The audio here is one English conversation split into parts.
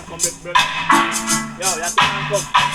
Come with bread. Yo, you have to come.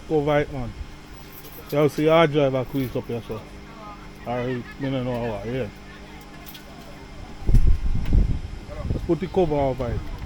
Go right, man. You see our driver quiz up here, so. Alright, I don't know how, yeah. Let's put the cover over it.